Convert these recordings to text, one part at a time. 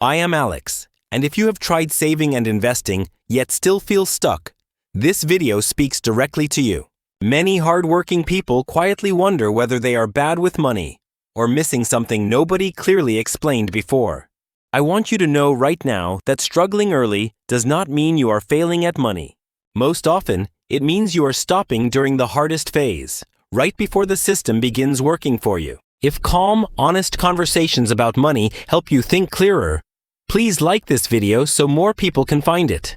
I am Alex, and if you have tried saving and investing yet still feel stuck, this video speaks directly to you. Many hardworking people quietly wonder whether they are bad with money or missing something nobody clearly explained before. I want you to know right now that struggling early does not mean you are failing at money. Most often, it means you are stopping during the hardest phase, right before the system begins working for you. If calm, honest conversations about money help you think clearer, please like this video so more people can find it.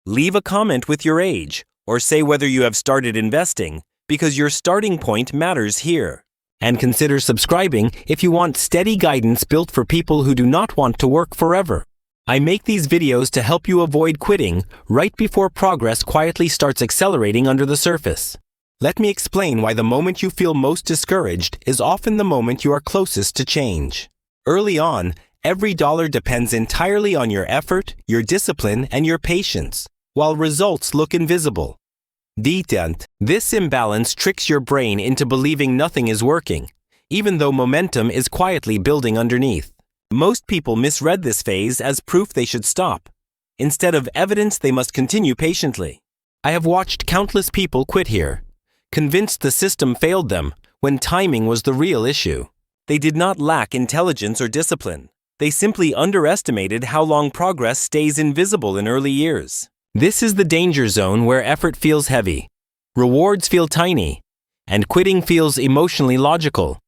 Leave a comment with your age, or say whether you have started investing, because your starting point matters here. And consider subscribing if you want steady guidance built for people who do not want to work forever. I make these videos to help you avoid quitting right before progress quietly starts accelerating under the surface. Let me explain why the moment you feel most discouraged is often the moment you are closest to change. Early on, every dollar depends entirely on your effort, your discipline, and your patience, while results look invisible. This imbalance tricks your brain into believing nothing is working, even though momentum is quietly building underneath. Most people misread this phase as proof they should stop, instead of evidence they must continue patiently. I have watched countless people quit here, convinced the system failed them when timing was the real issue. They did not lack intelligence or discipline. They simply underestimated how long progress stays invisible in early years. This is the danger zone where effort feels heavy, rewards feel tiny, and quitting feels emotionally logical.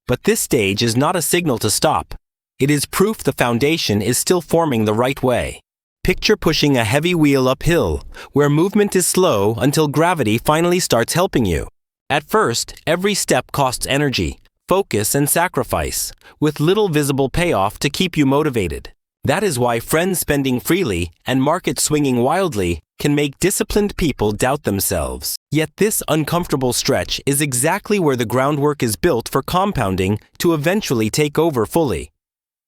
But this stage is not a signal to stop. It is proof the foundation is still forming the right way. Picture pushing a heavy wheel uphill, where movement is slow until gravity finally starts helping you. At first, every step costs energy, focus, and sacrifice, with little visible payoff to keep you motivated. That is why friends spending freely and markets swinging wildly can make disciplined people doubt themselves. Yet this uncomfortable stretch is exactly where the groundwork is built for compounding to eventually take over fully.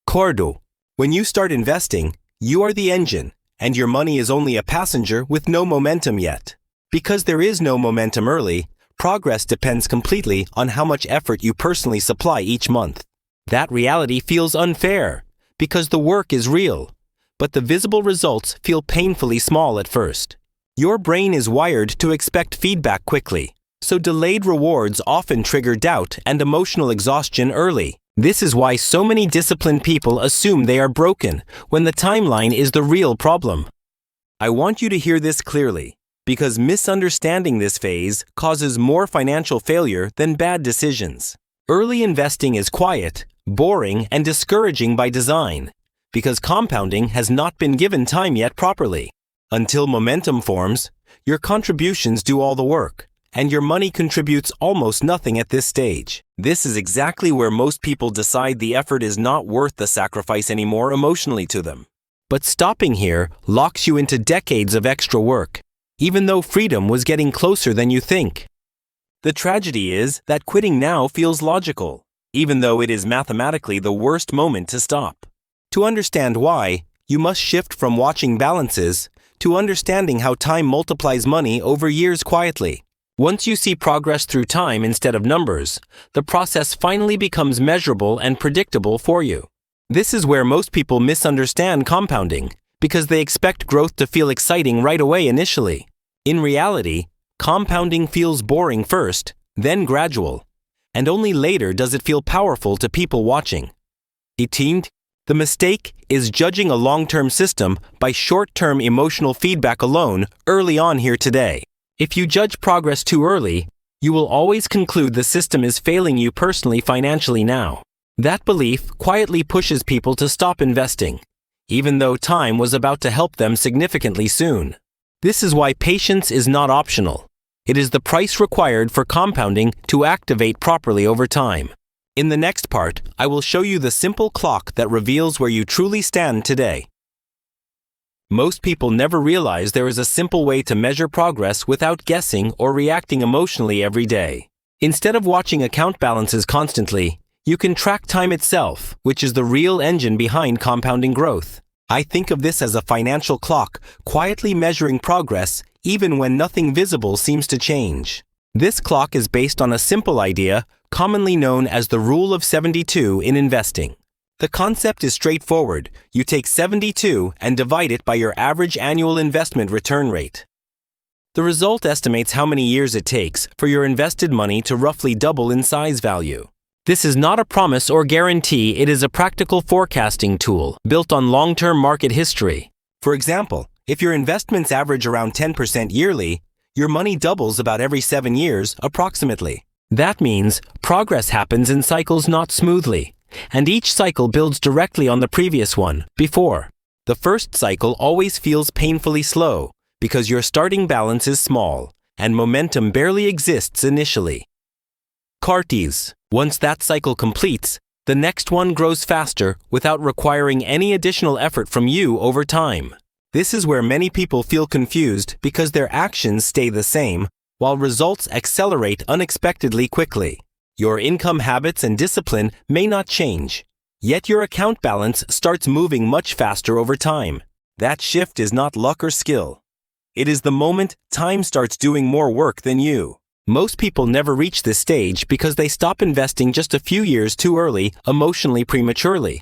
Cordo. When you start investing, you are the engine, and your money is only a passenger with no momentum yet. Because there is no momentum early, progress depends completely on how much effort you personally supply each month. That reality feels unfair, because the work is real, but the visible results feel painfully small at first. Your brain is wired to expect feedback quickly, so delayed rewards often trigger doubt and emotional exhaustion early. This is why so many disciplined people assume they are broken when the timeline is the real problem. I want you to hear this clearly, because misunderstanding this phase causes more financial failure than bad decisions. Early investing is quiet, boring, and discouraging by design, because compounding has not been given time yet properly. Until momentum forms, your contributions do all the work, and your money contributes almost nothing at this stage. This is exactly where most people decide the effort is not worth the sacrifice anymore emotionally to them. But stopping here locks you into decades of extra work, even though freedom was getting closer than you think. The tragedy is that quitting now feels logical, even though it is mathematically the worst moment to stop. To understand why, you must shift from watching balances to understanding how time multiplies money over years quietly. Once you see progress through time instead of numbers, the process finally becomes measurable and predictable for you. This is where most people misunderstand compounding, because they expect growth to feel exciting right away initially. In reality, compounding feels boring first, then gradual, and only later does it feel powerful to people watching. The mistake is judging a long-term system by short-term emotional feedback alone early on here today. If you judge progress too early, you will always conclude the system is failing you personally financially now. That belief quietly pushes people to stop investing, even though time was about to help them significantly soon. This is why patience is not optional. It is the price required for compounding to activate properly over time. In the next part, I will show you the simple clock that reveals where you truly stand today. Most people never realize there is a simple way to measure progress without guessing or reacting emotionally every day. Instead of watching account balances constantly, you can track time itself, which is the real engine behind compounding growth. I think of this as a financial clock, quietly measuring progress even when nothing visible seems to change. This clock is based on a simple idea, commonly known as the Rule of 72 in investing. The concept is straightforward. You take 72 and divide it by your average annual investment return rate. The result estimates how many years it takes for your invested money to roughly double in size value. This is not a promise or guarantee, it is a practical forecasting tool built on long-term market history. For example, if your investments average around 10% yearly, your money doubles about every 7 years approximately. That means progress happens in cycles, not smoothly, and each cycle builds directly on the previous one, before. The first cycle always feels painfully slow because your starting balance is small and momentum barely exists initially. Cartes. Once that cycle completes, the next one grows faster without requiring any additional effort from you over time. This is where many people feel confused because their actions stay the same, while results accelerate unexpectedly quickly. Your income habits and discipline may not change, yet your account balance starts moving much faster over time. That shift is not luck or skill. It is the moment time starts doing more work than you. Most people never reach this stage because they stop investing just a few years too early, emotionally prematurely.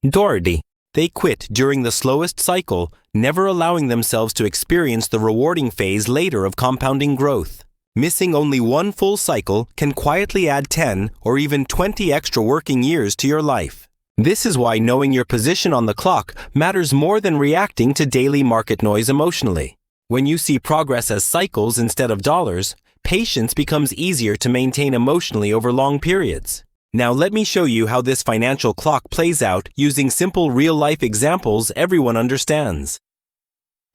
Doherty. They quit during the slowest cycle, never allowing themselves to experience the rewarding phase later of compounding growth. Missing only one full cycle can quietly add 10 or even 20 extra working years to your life. This is why knowing your position on the clock matters more than reacting to daily market noise emotionally. When you see progress as cycles instead of dollars, patience becomes easier to maintain emotionally over long periods. Now let me show you how this financial clock plays out using simple real-life examples everyone understands.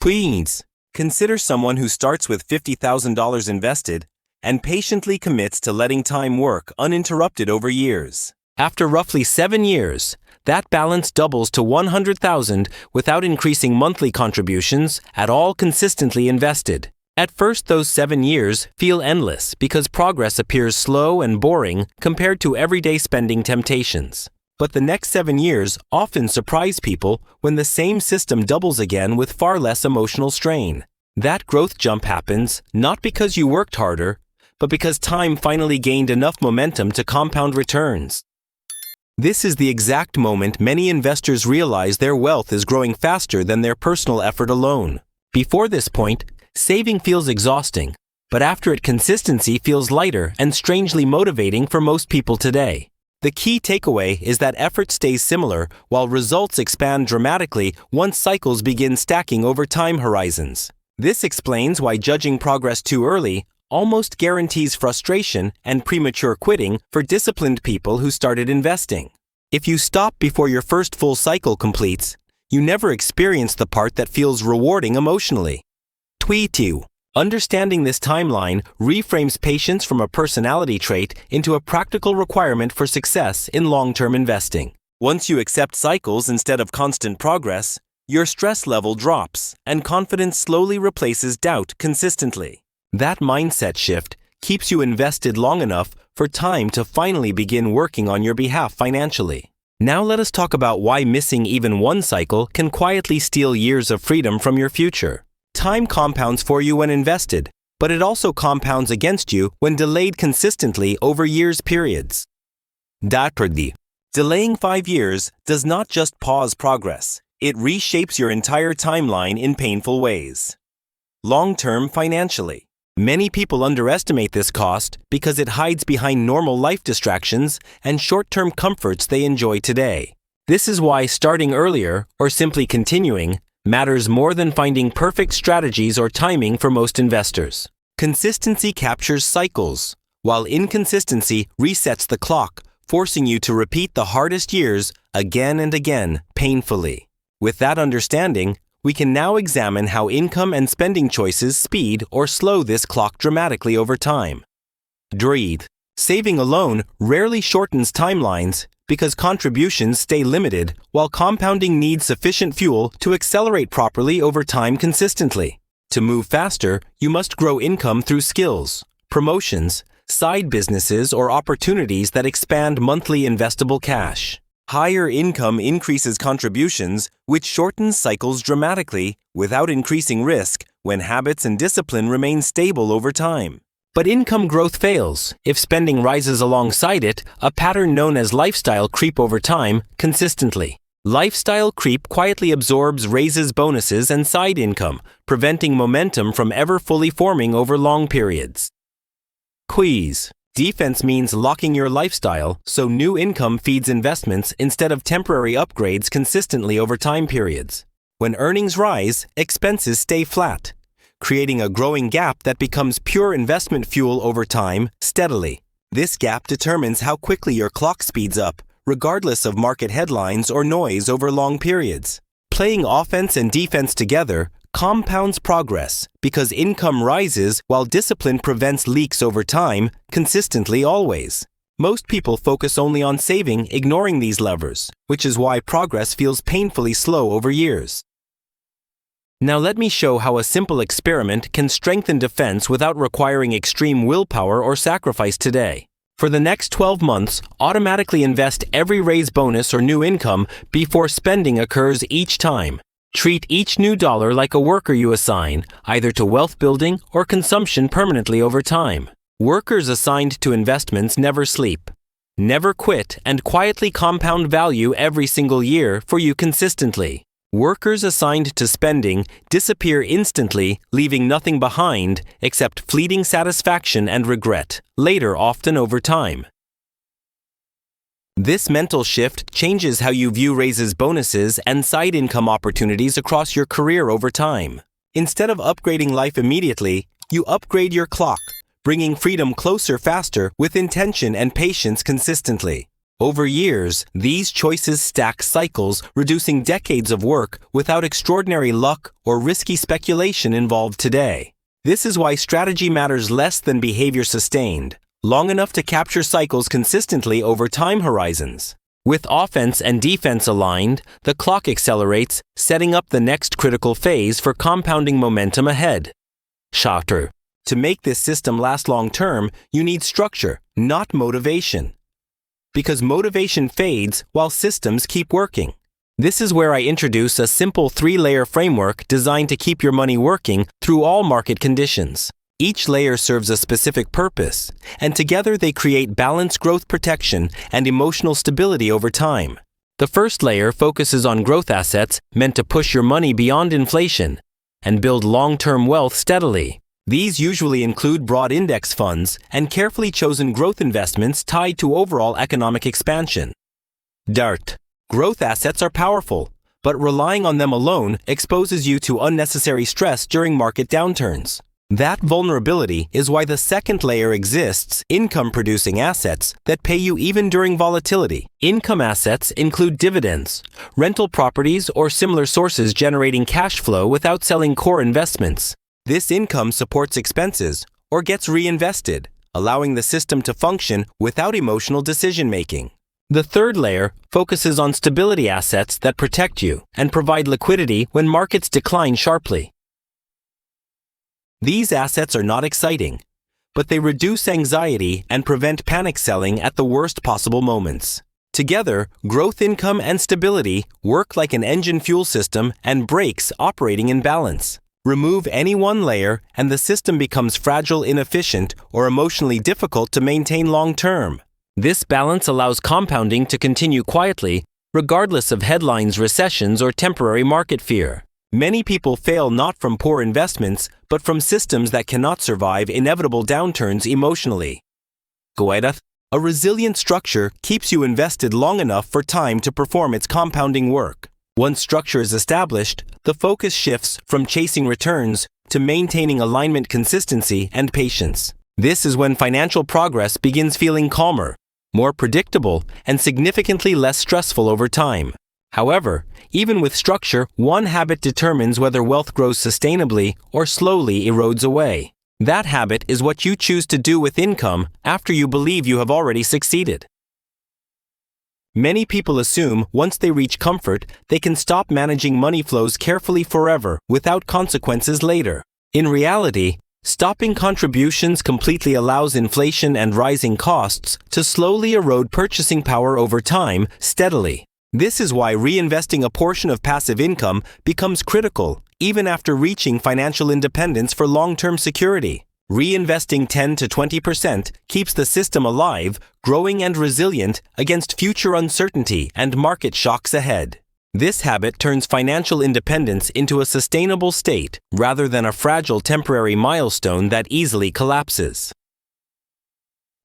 Please consider someone who starts with $50,000 invested and patiently commits to letting time work uninterrupted over years. After roughly 7 years, that balance doubles to $100,000 without increasing monthly contributions at all, consistently invested. At first, those 7 years feel endless because progress appears slow and boring compared to everyday spending temptations. But the next 7 years often surprise people when the same system doubles again with far less emotional strain. That growth jump happens not because you worked harder, but because time finally gained enough momentum to compound returns. This is the exact moment many investors realize their wealth is growing faster than their personal effort alone. Before this point, saving feels exhausting, but after it, consistency feels lighter and strangely motivating for most people today. The key takeaway is that effort stays similar while results expand dramatically once cycles begin stacking over time horizons. This explains why judging progress too early almost guarantees frustration and premature quitting for disciplined people who started investing. If you stop before your first full cycle completes, you never experience the part that feels rewarding emotionally. Tweet you. Understanding this timeline reframes patience from a personality trait into a practical requirement for success in long-term investing. Once you accept cycles instead of constant progress, your stress level drops and confidence slowly replaces doubt consistently. That mindset shift keeps you invested long enough for time to finally begin working on your behalf financially. Now let us talk about why missing even one cycle can quietly steal years of freedom from your future. Time compounds for you when invested, but it also compounds against you when delayed consistently over years periods. Doherty. Delaying 5 years does not just pause progress, it reshapes your entire timeline in painful ways. Long-term financially. Many people underestimate this cost because it hides behind normal life distractions and short-term comforts they enjoy today. This is why starting earlier, or simply continuing, matters more than finding perfect strategies or timing for most investors. Consistency captures cycles, while inconsistency resets the clock, forcing you to repeat the hardest years again and again, painfully. With that understanding, we can now examine how income and spending choices speed or slow this clock dramatically over time. Doherty. Saving alone rarely shortens timelines because contributions stay limited, while compounding needs sufficient fuel to accelerate properly over time consistently. To move faster, you must grow income through skills, promotions, side businesses, or opportunities that expand monthly investable cash. Higher income increases contributions, which shortens cycles dramatically without increasing risk when habits and discipline remain stable over time. But income growth fails if spending rises alongside it, a pattern known as lifestyle creep over time, consistently. Lifestyle creep quietly absorbs raises, bonuses, and side income, preventing momentum from ever fully forming over long periods. Quiz. Defense means locking your lifestyle so new income feeds investments instead of temporary upgrades consistently over time periods. When earnings rise, expenses stay flat, creating a growing gap that becomes pure investment fuel over time, steadily. This gap determines how quickly your clock speeds up, regardless of market headlines or noise over long periods. Playing offense and defense together compounds progress because income rises while discipline prevents leaks over time, consistently always. Most people focus only on saving, ignoring these levers, which is why progress feels painfully slow over years. Now let me show how a simple experiment can strengthen defense without requiring extreme willpower or sacrifice today. For the next 12 months, automatically invest every raise, bonus, or new income before spending occurs each time. Treat each new dollar like a worker you assign, either to wealth building or consumption permanently over time. Workers assigned to investments never sleep, never quit, and quietly compound value every single year for you consistently. Workers assigned to spending disappear instantly, leaving nothing behind except fleeting satisfaction and regret, later often over time. This mental shift changes how you view raises, bonuses, and side income opportunities across your career over time. Instead of upgrading life immediately, you upgrade your clock, bringing freedom closer faster with intention and patience consistently. Over years, these choices stack cycles, reducing decades of work without extraordinary luck or risky speculation involved today. This is why strategy matters less than behavior sustained, long enough to capture cycles consistently over time horizons. With offense and defense aligned, the clock accelerates, setting up the next critical phase for compounding momentum ahead. Charter. To make this system last long term, you need structure, not motivation. Because motivation fades while systems keep working. This is where I introduce a simple 3-layer framework designed to keep your money working through all market conditions. Each layer serves a specific purpose, and together they create balanced growth protection and emotional stability over time. The first layer focuses on growth assets meant to push your money beyond inflation and build long-term wealth steadily. These usually include broad index funds and carefully chosen growth investments tied to overall economic expansion. DART. Growth assets are powerful, but relying on them alone exposes you to unnecessary stress during market downturns. That vulnerability is why the second layer exists: income-producing assets that pay you even during volatility. Income assets include dividends, rental properties, or similar sources generating cash flow without selling core investments. This income supports expenses or gets reinvested, allowing the system to function without emotional decision-making. The third layer focuses on stability assets that protect you and provide liquidity when markets decline sharply. These assets are not exciting, but they reduce anxiety and prevent panic selling at the worst possible moments. Together, growth income and stability work like an engine fuel system and brakes operating in balance. Remove any one layer and the system becomes fragile, inefficient, or emotionally difficult to maintain long-term. This balance allows compounding to continue quietly, regardless of headlines, recessions, or temporary market fear. Many people fail not from poor investments, but from systems that cannot survive inevitable downturns emotionally. Goedath. A resilient structure keeps you invested long enough for time to perform its compounding work. Once structure is established, the focus shifts from chasing returns to maintaining alignment, consistency, and patience. This is when financial progress begins feeling calmer, more predictable, and significantly less stressful over time. However, even with structure, one habit determines whether wealth grows sustainably or slowly erodes away. That habit is what you choose to do with income after you believe you have already succeeded. Many people assume once they reach comfort, they can stop managing money flows carefully forever without consequences later. In reality, stopping contributions completely allows inflation and rising costs to slowly erode purchasing power over time, steadily. This is why reinvesting a portion of passive income becomes critical, even after reaching financial independence for long-term security. Reinvesting 10 to 20% keeps the system alive, growing and resilient against future uncertainty and market shocks ahead. This habit turns financial independence into a sustainable state rather than a fragile temporary milestone that easily collapses.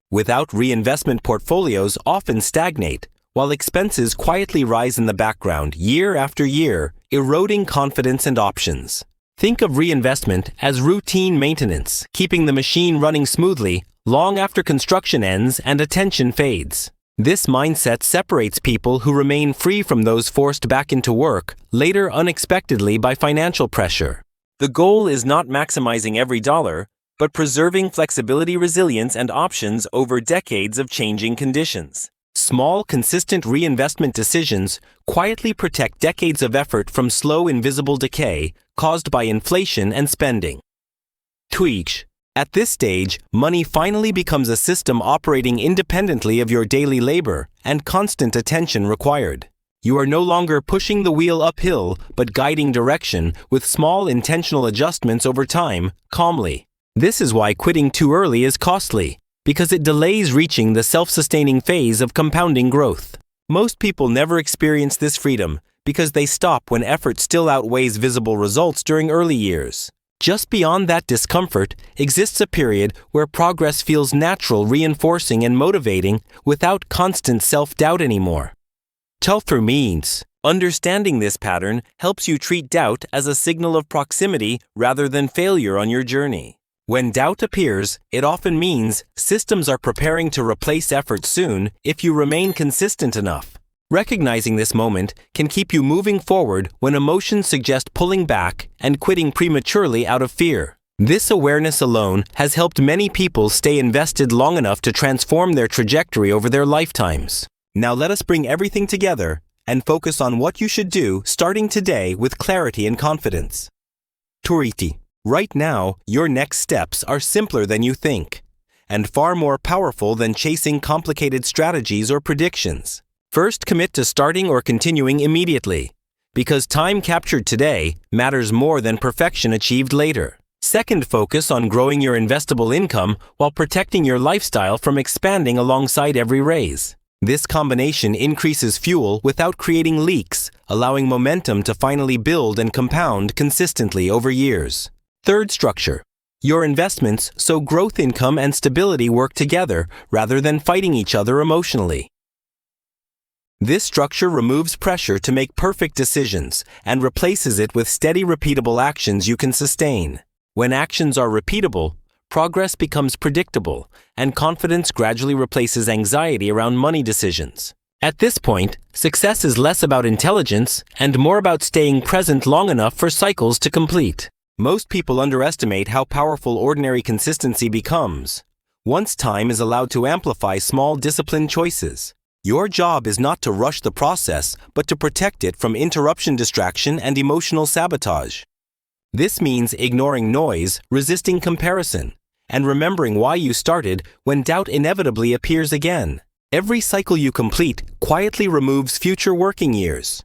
Without reinvestment, portfolios often stagnate, while expenses quietly rise in the background year after year, eroding confidence and options. Think of reinvestment as routine maintenance, keeping the machine running smoothly long after construction ends and attention fades. This mindset separates people who remain free from those forced back into work later unexpectedly by financial pressure. The goal is not maximizing every dollar, but preserving flexibility, resilience, and options over decades of changing conditions. Small, consistent reinvestment decisions quietly protect decades of effort from slow, invisible decay caused by inflation and spending. Tweak. At this stage, money finally becomes a system operating independently of your daily labor and constant attention required. You are no longer pushing the wheel uphill, but guiding direction with small intentional adjustments over time, calmly. This is why quitting too early is costly, because it delays reaching the self-sustaining phase of compounding growth. Most people never experience this freedom because they stop when effort still outweighs visible results during early years. Just beyond that discomfort exists a period where progress feels natural, reinforcing, and motivating without constant self-doubt anymore. Through means. Understanding this pattern helps you treat doubt as a signal of proximity rather than failure on your journey. When doubt appears, it often means systems are preparing to replace effort soon if you remain consistent enough. Recognizing this moment can keep you moving forward when emotions suggest pulling back and quitting prematurely out of fear. This awareness alone has helped many people stay invested long enough to transform their trajectory over their lifetimes. Now let us bring everything together and focus on what you should do starting today with clarity and confidence. Turiti. Right now, your next steps are simpler than you think, and far more powerful than chasing complicated strategies or predictions. First, commit to starting or continuing immediately, because time captured today matters more than perfection achieved later. Second, focus on growing your investable income while protecting your lifestyle from expanding alongside every raise. This combination increases fuel without creating leaks, allowing momentum to finally build and compound consistently over years. Third, structure your investments so growth, income, and stability work together rather than fighting each other emotionally. This structure removes pressure to make perfect decisions and replaces it with steady, repeatable actions you can sustain. When actions are repeatable, progress becomes predictable, and confidence gradually replaces anxiety around money decisions. At this point, success is less about intelligence and more about staying present long enough for cycles to complete. Most people underestimate how powerful ordinary consistency becomes once time is allowed to amplify small, disciplined choices. Your job is not to rush the process, but to protect it from interruption, distraction, and emotional sabotage. This means ignoring noise, resisting comparison, and remembering why you started when doubt inevitably appears again. Every cycle you complete quietly removes future working years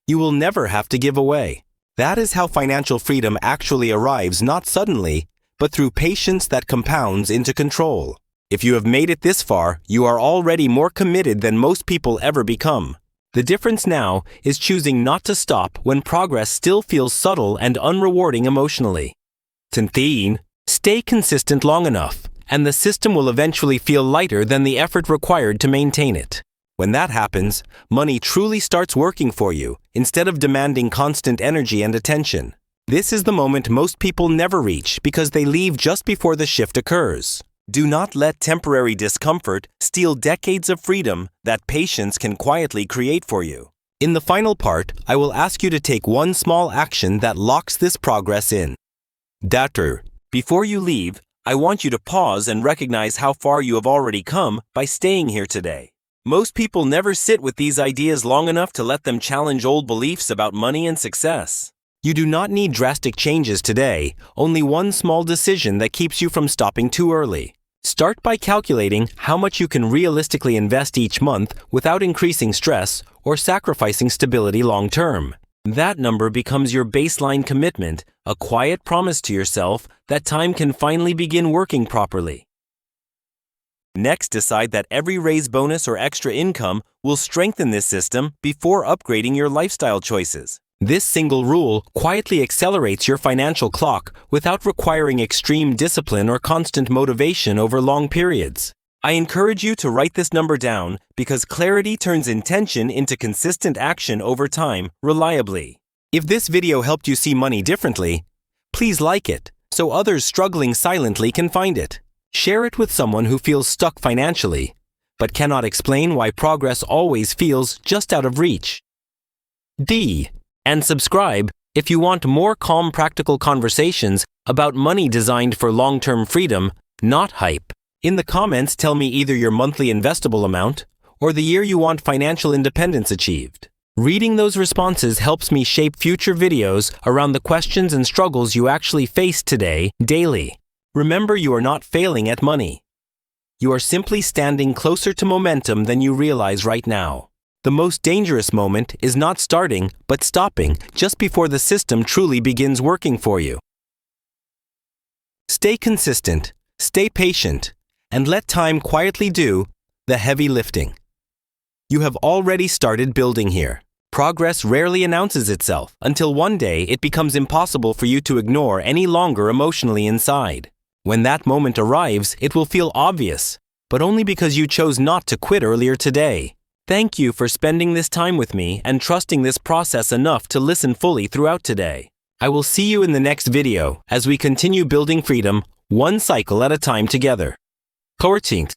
you will never have to give away. That is how financial freedom actually arrives, not suddenly, but through patience that compounds into control. If you have made it this far, you are already more committed than most people ever become. The difference now is choosing not to stop when progress still feels subtle and unrewarding emotionally. Tintin, stay consistent long enough, and the system will eventually feel lighter than the effort required to maintain it. When that happens, money truly starts working for you, instead of demanding constant energy and attention. This is the moment most people never reach because they leave just before the shift occurs. Do not let temporary discomfort steal decades of freedom that patience can quietly create for you. In the final part, I will ask you to take one small action that locks this progress in. Dater, before you leave, I want you to pause and recognize how far you have already come by staying here today. Most people never sit with these ideas long enough to let them challenge old beliefs about money and success. You do not need drastic changes today, only one small decision that keeps you from stopping too early. Start by calculating how much you can realistically invest each month without increasing stress or sacrificing stability long term. That number becomes your baseline commitment, a quiet promise to yourself that time can finally begin working properly. Next, decide that every raise bonus or extra income will strengthen this system before upgrading your lifestyle choices. This single rule quietly accelerates your financial clock without requiring extreme discipline or constant motivation over long periods. I encourage you to write this number down because clarity turns intention into consistent action over time, reliably. If this video helped you see money differently, please like it so others struggling silently can find it. Share it with someone who feels stuck financially, but cannot explain why progress always feels just out of reach. And subscribe if you want more calm, practical conversations about money designed for long-term freedom, not hype. In the comments, tell me either your monthly investable amount or the year you want financial independence achieved. Reading those responses helps me shape future videos around the questions and struggles you actually face today, daily. Remember, you are not failing at money. You are simply standing closer to momentum than you realize right now. The most dangerous moment is not starting, but stopping just before the system truly begins working for you. Stay consistent, stay patient, and let time quietly do the heavy lifting. You have already started building here. Progress rarely announces itself until one day it becomes impossible for you to ignore any longer emotionally inside. When that moment arrives, it will feel obvious, but only because you chose not to quit earlier today. Thank you for spending this time with me and trusting this process enough to listen fully throughout today. I will see you in the next video as we continue building freedom, one cycle at a time together. Courtesy